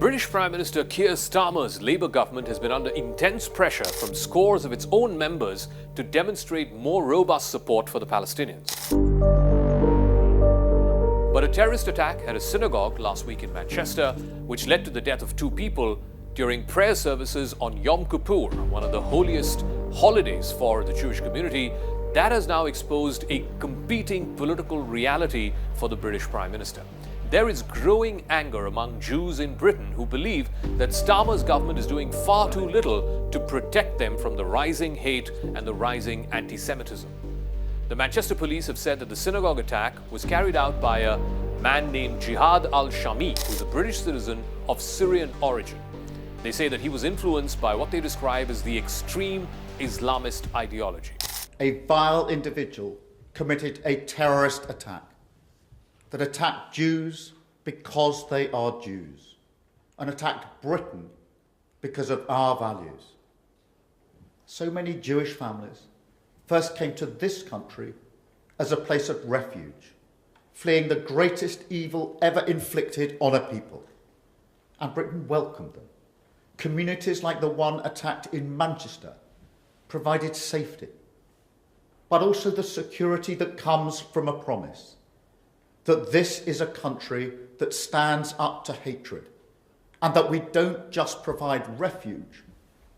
British Prime Minister Keir Starmer's Labour government has been under intense pressure from scores of its own members to demonstrate more robust support for the Palestinians. But a terrorist attack at a synagogue last week in Manchester, which led to the death of 2 people during prayer services on Yom Kippur, one of the holiest holidays for the Jewish community, that has now exposed a competing political reality for the British Prime Minister. There is growing anger among Jews in Britain who believe that Starmer's government is doing far too little to protect them from the rising hate and the rising anti-Semitism. The Manchester police have said that the synagogue attack was carried out by a man named Jihad al-Shami, who's a British citizen of Syrian origin. They say that he was influenced by what they describe as the extreme Islamist ideology. A vile individual committed a terrorist attack that attacked Jews because they are Jews and attacked Britain because of our values. So many Jewish families first came to this country as a place of refuge, fleeing the greatest evil ever inflicted on a people. And Britain welcomed them. Communities like the one attacked in Manchester provided safety, but also the security that comes from a promise that this is a country that stands up to hatred and that we don't just provide refuge,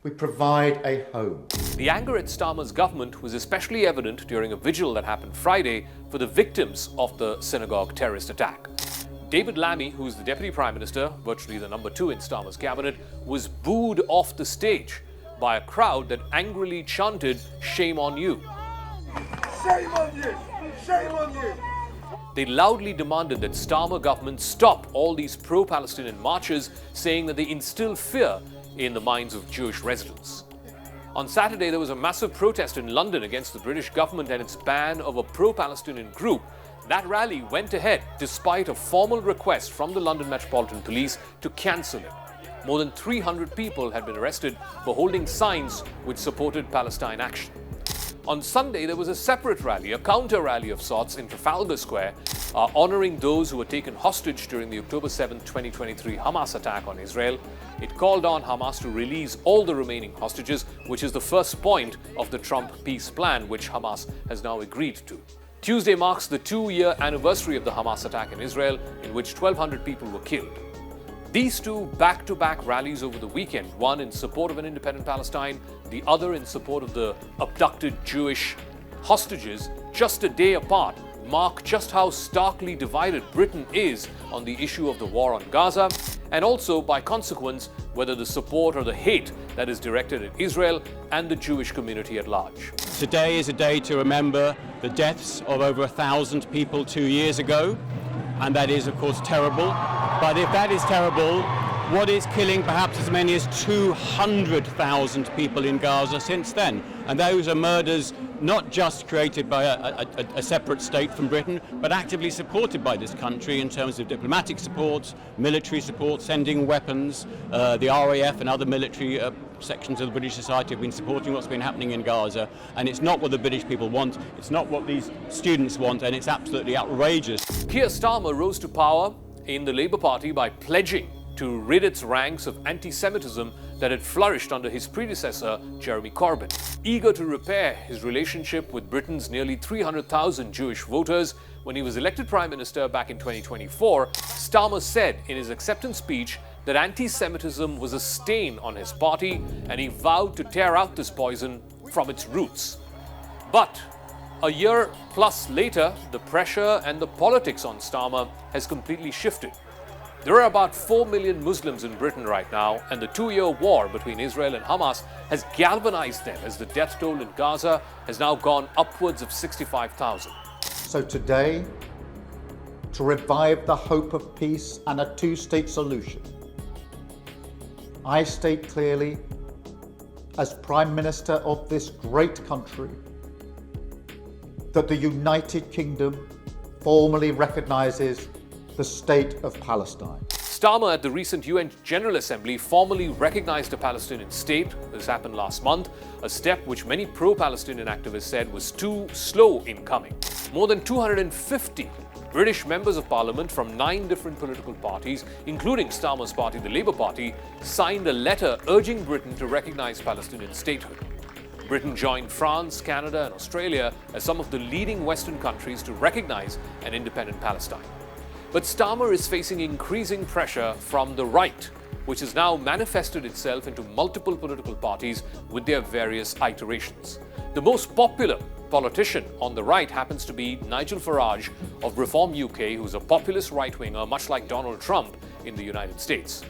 we provide a home. The anger at Starmer's government was especially evident during a vigil that happened Friday for the victims of the synagogue terrorist attack. David Lammy, who's the Deputy Prime Minister, virtually the number 2 in Starmer's cabinet, was booed off the stage by a crowd that angrily chanted, "Shame on you." Shame on you! Shame on you! They loudly demanded that Starmer government stop all these pro-Palestinian marches, saying that they instill fear in the minds of Jewish residents. On Saturday, there was a massive protest in London against the British government and its ban of a pro-Palestinian group. That rally went ahead despite a formal request from the London Metropolitan Police to cancel it. More than 300 people had been arrested for holding signs which supported Palestine action. On Sunday, there was a separate rally, a counter-rally of sorts in Trafalgar Square, honouring those who were taken hostage during the October 7, 2023 Hamas attack on Israel. It called on Hamas to release all the remaining hostages, which is the first point of the Trump peace plan, which Hamas has now agreed to. Tuesday marks the 2-year anniversary of the Hamas attack in Israel, in which 1,200 people were killed. These 2 back-to-back rallies over the weekend, one in support of an independent Palestine, the other in support of the abducted Jewish hostages, just a day apart, mark just how starkly divided Britain is on the issue of the war on Gaza, and also, by consequence, whether the support or the hate that is directed at Israel and the Jewish community at large. Today is a day to remember the deaths of over 1,000 people 2 years ago, and that is, of course, terrible. But if that is terrible, what is killing perhaps as many as 200,000 people in Gaza since then? And those are murders not just created by a separate state from Britain, but actively supported by this country in terms of diplomatic support, military support, sending weapons. The RAF and other military sections of the British society have been supporting what's been happening in Gaza, and it's not what the British people want, it's not what these students want, and it's absolutely outrageous. Keir Starmer rose to power in the Labour Party by pledging to rid its ranks of anti-Semitism that had flourished under his predecessor, Jeremy Corbyn. Eager to repair his relationship with Britain's nearly 300,000 Jewish voters, when he was elected Prime Minister back in 2024, Starmer said in his acceptance speech that anti-Semitism was a stain on his party, and he vowed to tear out this poison from its roots. But a year plus later, the pressure and the politics on Starmer has completely shifted. There are about 4 million Muslims in Britain right now, and the 2-year war between Israel and Hamas has galvanized them as the death toll in Gaza has now gone upwards of 65,000. So today, to revive the hope of peace and a 2-state solution, I state clearly, as Prime Minister of this great country, that the United Kingdom formally recognises the state of Palestine. Starmer at the recent UN General Assembly formally recognized a Palestinian state. This happened last month, a step which many pro-Palestinian activists said was too slow in coming. More than 250 British members of parliament from 9 different political parties, including Starmer's party, the Labour Party, signed a letter urging Britain to recognize Palestinian statehood. Britain joined France, Canada, and Australia as some of the leading Western countries to recognize an independent Palestine. But Starmer is facing increasing pressure from the right, which has now manifested itself into multiple political parties with their various iterations. The most popular politician on the right happens to be Nigel Farage of Reform UK, who's a populist right-winger, much like Donald Trump in the United States.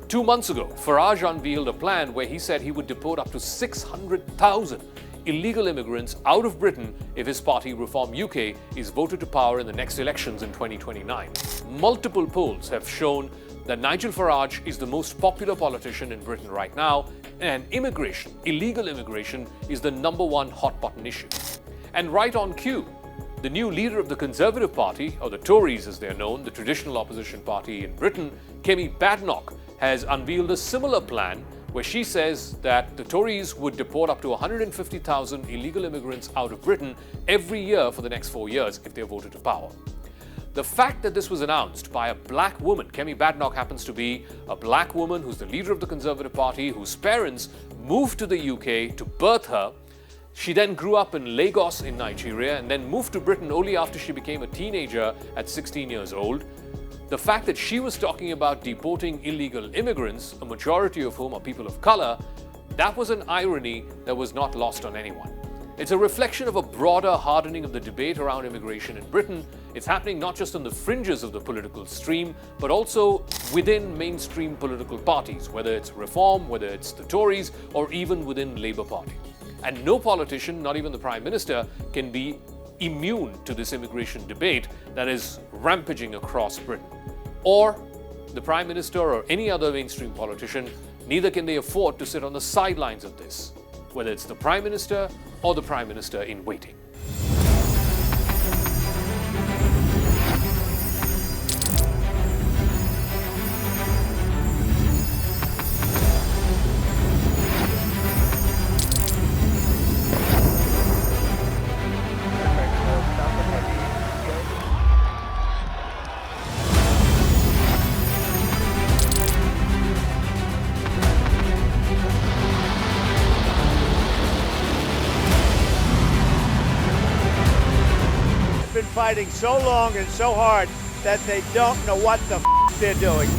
2 months ago, Farage unveiled a plan where he said he would deport up to 600,000 illegal immigrants out of Britain if his party, Reform UK, is voted to power in the next elections in 2029. Multiple polls have shown that Nigel Farage is the most popular politician in Britain right now, and immigration, illegal immigration, is the #1 hot-button issue. And right on cue, the new leader of the Conservative Party, or the Tories as they're known, the traditional opposition party in Britain, Kemi Badenoch, has unveiled a similar plan where she says that the Tories would deport up to 150,000 illegal immigrants out of Britain every year for the next 4 years if they're voted to power. The fact that this was announced by a black woman, Kemi Badenoch happens to be a black woman who's the leader of the Conservative Party, whose parents moved to the UK to birth her. She then grew up in Lagos in Nigeria and then moved to Britain only after she became a teenager at 16 years old. The fact that she was talking about deporting illegal immigrants, a majority of whom are people of color, that was an irony that was not lost on anyone. It's a reflection of a broader hardening of the debate around immigration in Britain. It's happening not just on the fringes of the political stream, but also within mainstream political parties, whether it's Reform, whether it's the Tories, or even within Labour Party. And no politician, not even the Prime Minister, can be immune to this immigration debate that is rampaging across Britain. Or the Prime Minister or any other mainstream politician, neither can they afford to sit on the sidelines of this, whether it's the Prime Minister or the Prime Minister in waiting. Been fighting so long and so hard that they don't know what the they're doing.